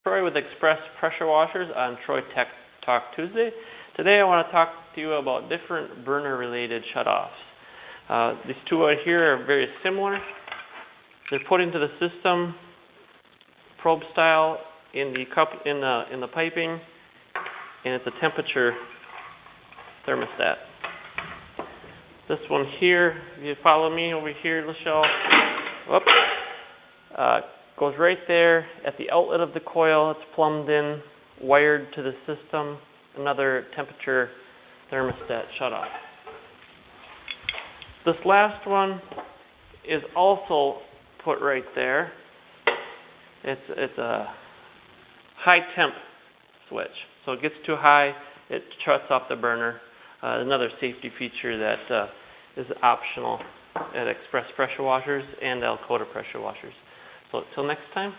Troy with Express Pressure Washers on Troy Tech Talk Tuesday. Today I want to talk to you about different burner-related shutoffs. These two out here are very similar. They're put into the system, probe style, in the piping, and it's a temperature thermostat. This one here, if you follow me over here, Lachelle, goes right there at the outlet of the coil. It's plumbed in, wired to the system. Another temperature thermostat shutoff. This last one is also put right there. It's a high temp switch. So it gets too high, it shuts off the burner. Another safety feature that is optional at Express Pressure Washers and Alcoa Pressure Washers. So until next time.